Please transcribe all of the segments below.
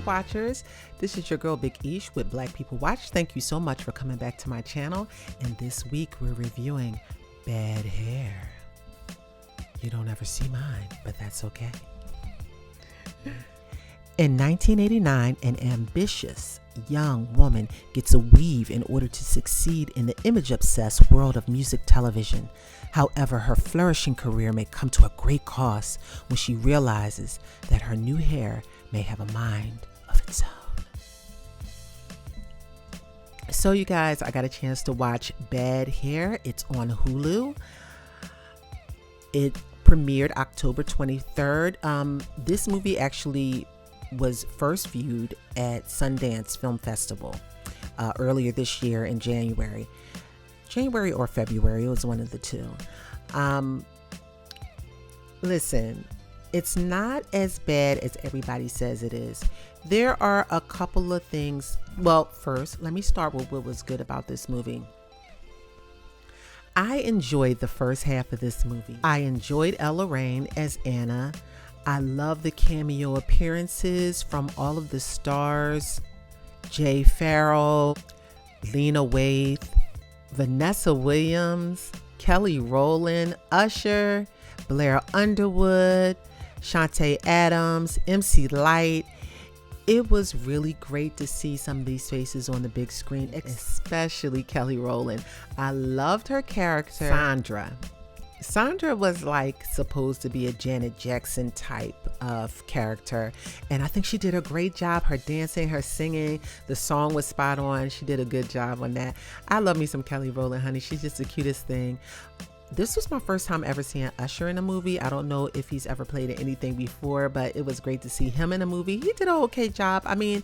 watchers. This is your girl Big Ish with Black People Watch. Thank you so much for coming back to my channel. And this week we're reviewing Bad Hair. You don't ever see mine, but that's okay. In 1989, an ambitious young woman gets a weave in order to succeed in the image-obsessed world of music television. However, her flourishing career may come to a great cost when she realizes that her new hair may have a mind of its own. So you guys, I got a chance to watch Bad Hair. It's on Hulu. It premiered October 23rd. This movie actually was first viewed at Sundance Film Festival earlier this year in January or February. It was one of the two. Listen, it's not as bad as everybody says it is. There are a couple of things. Well, first, let me start with what was good about this movie. I enjoyed the first half of this movie. I enjoyed Ella Raine as Anna. I love the cameo appearances from all of the stars: Jay Farrell, Lena Waithe, Vanessa Williams, Kelly Rowland, Usher, Blair Underwood, Shantae Adams, MC Lyte. It was really great to see some of these faces on the big screen, especially Kelly Rowland. I loved her character, Sandra. Sandra was like supposed to be a Janet Jackson type of character, and I think she did a great job. Her dancing, her singing, the song was spot on. She did a good job on that. I love me some Kelly Rowland, honey. She's just the cutest thing. This was my first time ever seeing Usher in a movie. I don't know if he's ever played in anything before, but it was great to see him in a movie. He did an okay job. I mean,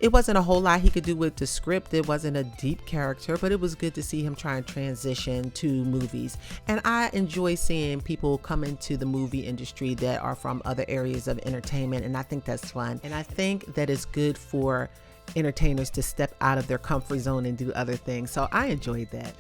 it wasn't a whole lot he could do with the script. It wasn't a deep character, but it was good to see him try and transition to movies. And I enjoy seeing people come into the movie industry that are from other areas of entertainment, and I think that's fun. And I think that it's good for entertainers to step out of their comfort zone and do other things. So I enjoyed that.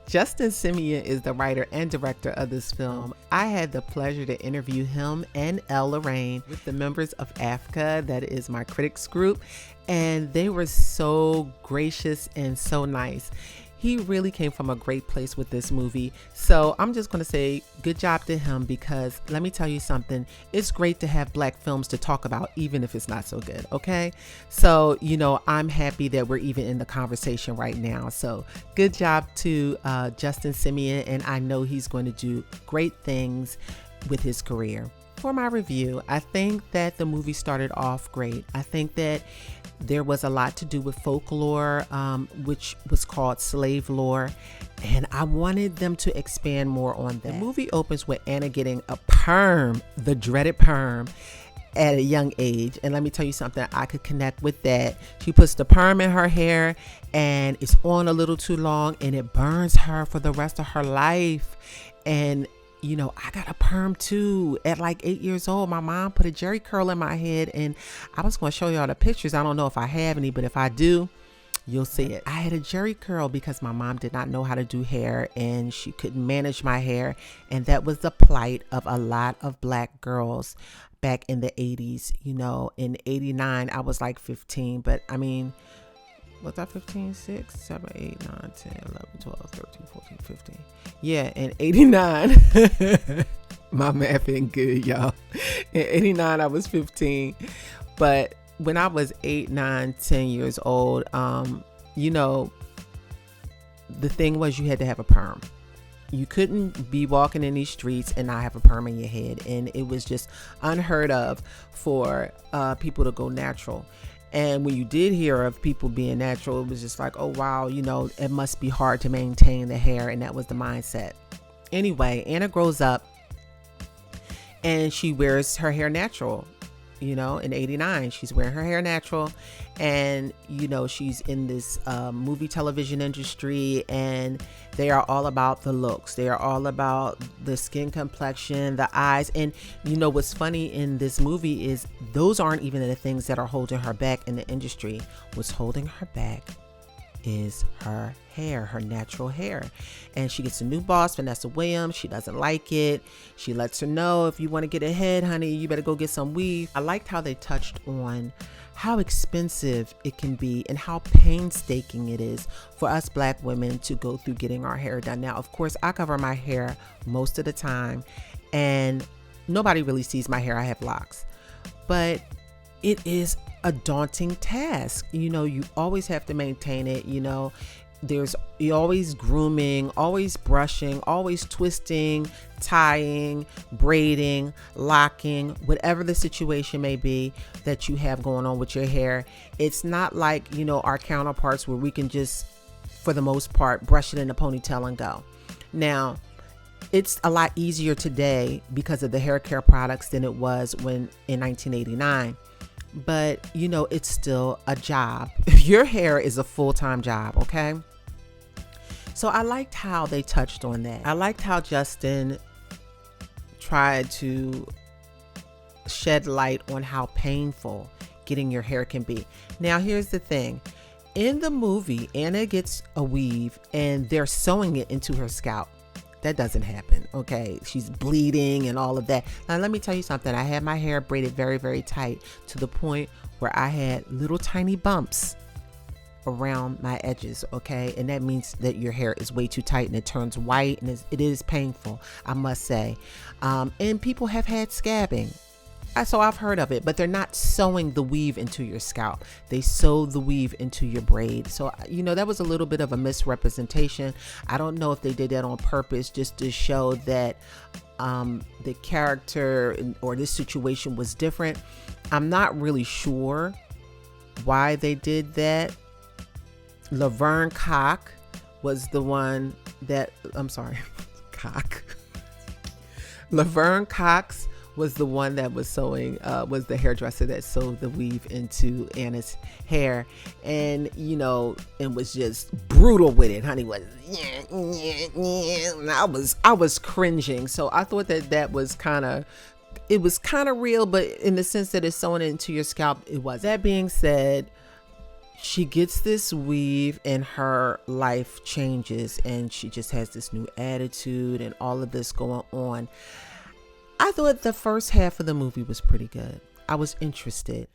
Justin Simien is the writer and director of this film. I had the pleasure to interview him and Ella Raine with the members of AFCA, that is my critics group, and they were so gracious and so nice. He really came from a great place with this movie. So I'm just going to say good job to him, because let me tell you something. It's great to have Black films to talk about, even if it's not so good. Okay. So, you know, I'm happy that we're even in the conversation right now. So good job to Justin Simien. And I know he's going to do great things with his career. For my review, I think that the movie started off great. I think that there was a lot to do with folklore, which was called slave lore, and I wanted them to expand more on that. The movie opens with Anna getting a perm, the dreaded perm, at a young age. And let me tell you something, I could connect with that. She puts the perm in her hair and it's on a little too long, and it burns her for the rest of her life. And you know, I got a perm too at like 8 years old. My mom put a jerry curl in my head, and I was going to show y'all the pictures. I don't know if I have any, but if I do, you'll see it. I had a jerry curl because my mom did not know how to do hair, and she couldn't manage my hair. And that was the plight of a lot of Black girls back in the 80s. You know, in 89, I was like 15, but I mean, was I 15, 6, 7, 8, 9, 10, 11, 12, 13, 14, 15. Yeah, in 89, my math ain't good, y'all. In 89, I was 15. But when I was 8, 9, 10 years old, you know, the thing was you had to have a perm. You couldn't be walking in these streets and not have a perm in your head. And it was just unheard of for people to go natural. And when you did hear of people being natural, it was just like, oh, wow, you know, it must be hard to maintain the hair. And that was the mindset. Anyway, Anna grows up and she wears her hair natural. You know, in 89, she's wearing her hair natural, and, you know, she's in this movie television industry, and they are all about the looks. They are all about the skin complexion, the eyes. And, you know, what's funny in this movie is those aren't even the things that are holding her back in the industry. What's holding her back is her hair, her natural hair. And she gets a new boss, Vanessa Williams. She doesn't like it. She lets her know, if you want to get ahead, honey, you better go get some weave. I liked how they touched on how expensive it can be and how painstaking it is for us Black women to go through getting our hair done. Now, of course, I cover my hair most of the time and nobody really sees my hair. I have locks, but it is a daunting task. You always have to maintain it. You're always grooming, always brushing, always twisting, tying, braiding, locking, whatever the situation may be that you have going on with your hair. It's not like, our counterparts where we can just, for the most part, brush it in a ponytail and go. Now, it's a lot easier today because of the hair care products than it was when in 1989. But, it's still a job. Your hair is a full-time job, okay? So I liked how they touched on that. I liked how Justin tried to shed light on how painful getting your hair can be. Now, here's the thing. In the movie, Anna gets a weave and they're sewing it into her scalp. That doesn't happen, okay? She's bleeding and all of that. Now, let me tell you something. I had my hair braided very, very tight to the point where I had little tiny bumps around my edges, okay? And that means that your hair is way too tight and it turns white, and it is painful, I must say. And people have had scabbing. So I've heard of it, but they're not sewing the weave into your scalp. They sew the weave into your braid. So, that was a little bit of a misrepresentation. I don't know if they did that on purpose just to show that the character or this situation was different. I'm not really sure why they did that. Laverne Cox was the one that, Laverne Cox was the one that was sewing, was the hairdresser that sewed the weave into Anna's hair. And, and was just brutal with it. Honey was, and I was cringing. So I thought that was it was kind of real, but in the sense that it's sewn into your scalp, it was. That being said, she gets this weave and her life changes and she just has this new attitude and all of this going on. I thought the first half of the movie was pretty good. I was interested.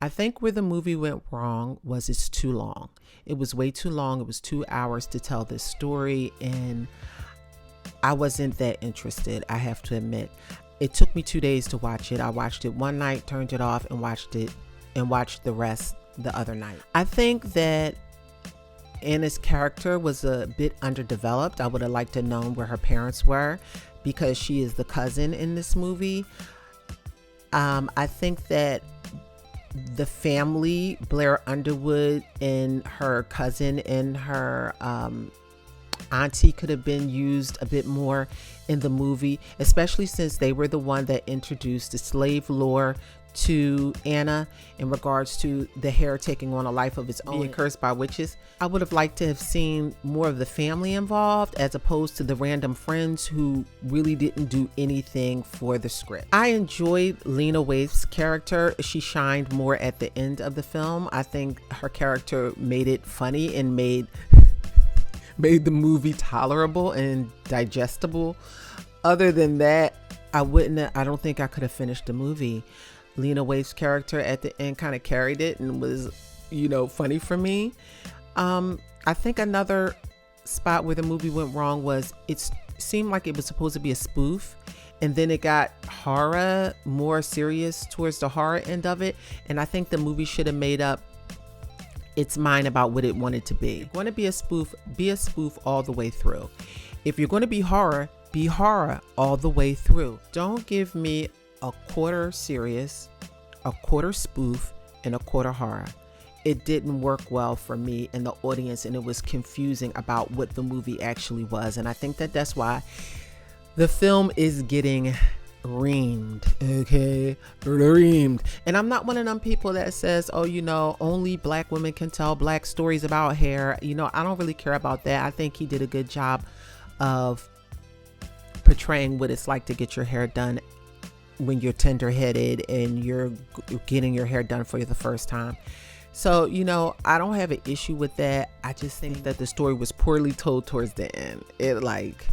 I think where the movie went wrong was it's too long. It was way too long. It was 2 hours to tell this story and I wasn't that interested, I have to admit. It took me 2 days to watch it. I watched it one night, turned it off and watched the rest the other night. I think that Anna's character was a bit underdeveloped. I would have liked to know where her parents were because she is the cousin in this movie. I think that the family, Blair Underwood and her cousin and her auntie could have been used a bit more in the movie, especially since they were the one that introduced the slave lore to Anna in regards to the hair taking on a life of its own, being cursed by witches. I would have liked to have seen more of the family involved as opposed to the random friends who really didn't do anything for the script. I enjoyed Lena Waithe's character. She shined more at the end of the film. I think her character made it funny and made the movie tolerable and digestible. Other than that, I don't think I could have finished the movie. Lena Waithe's character at the end kind of carried it and was, funny for me. I think another spot where the movie went wrong was it seemed like it was supposed to be a spoof, and then it got horror, more serious towards the horror end of it. And I think the movie should have made up its mind about what it wanted to be. If you're going to be a spoof all the way through. If you're going to be horror all the way through. Don't give me a quarter serious, a quarter spoof, and a quarter horror. It didn't work well for me and the audience, and it was confusing about what the movie actually was. And I think that's why the film is getting reamed. Okay, reamed. And I'm not one of them people that says, only Black women can tell Black stories about hair. I don't really care about that. I think he did a good job of portraying what it's like to get your hair done when you're tender-headed and you're getting your hair done for the first time. So, I don't have an issue with that. I just think that the story was poorly told towards the end. It like,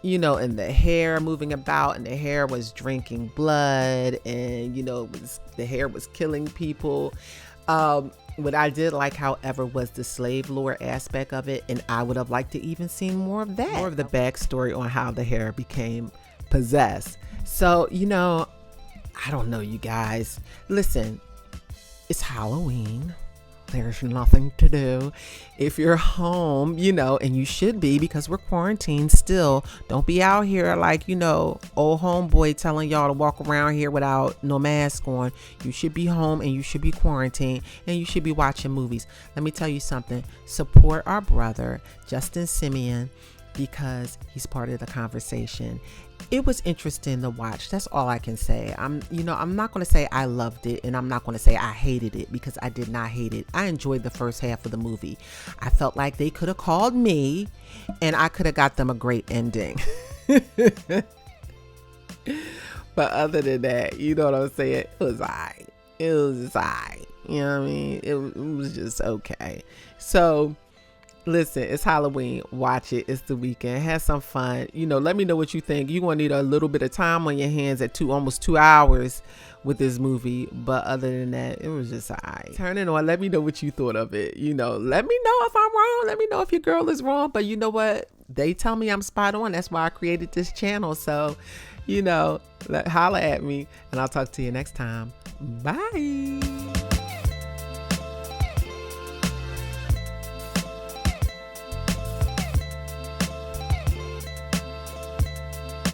and the hair moving about, and the hair was drinking blood, and the hair was killing people. What I did like, however, was the slave lore aspect of it, and I would have liked to even seen more of that, more of the backstory on how the hair became possessed. So, I don't know, you guys. Listen, it's Halloween. There's nothing to do. If you're home, and you should be, because we're quarantined still. Don't be out here like, old homeboy telling y'all to walk around here without no mask on. You should be home, and you should be quarantined, and you should be watching movies. Let me tell you something. Support our brother, Justin Simeon, because he's part of the conversation. It was interesting to watch. That's all I can say. I'm not going to say I loved it, and I'm not going to say I hated it, because I did not hate it. I enjoyed the first half of the movie. I felt like they could have called me, and I could have got them a great ending. But other than that, you know what I'm saying? It was alright. It was just alright. You know what I mean? It was just okay. So, listen, it's Halloween. Watch it. It's the weekend. Have some fun. Let me know what you think. You're going to need a little bit of time on your hands at almost 2 hours with this movie. But other than that, it was just alright. Turn it on. Let me know what you thought of it. Let me know if I'm wrong. Let me know if your girl is wrong. But you know what? They tell me I'm spot on. That's why I created this channel. So, holla at me, and I'll talk to you next time. Bye.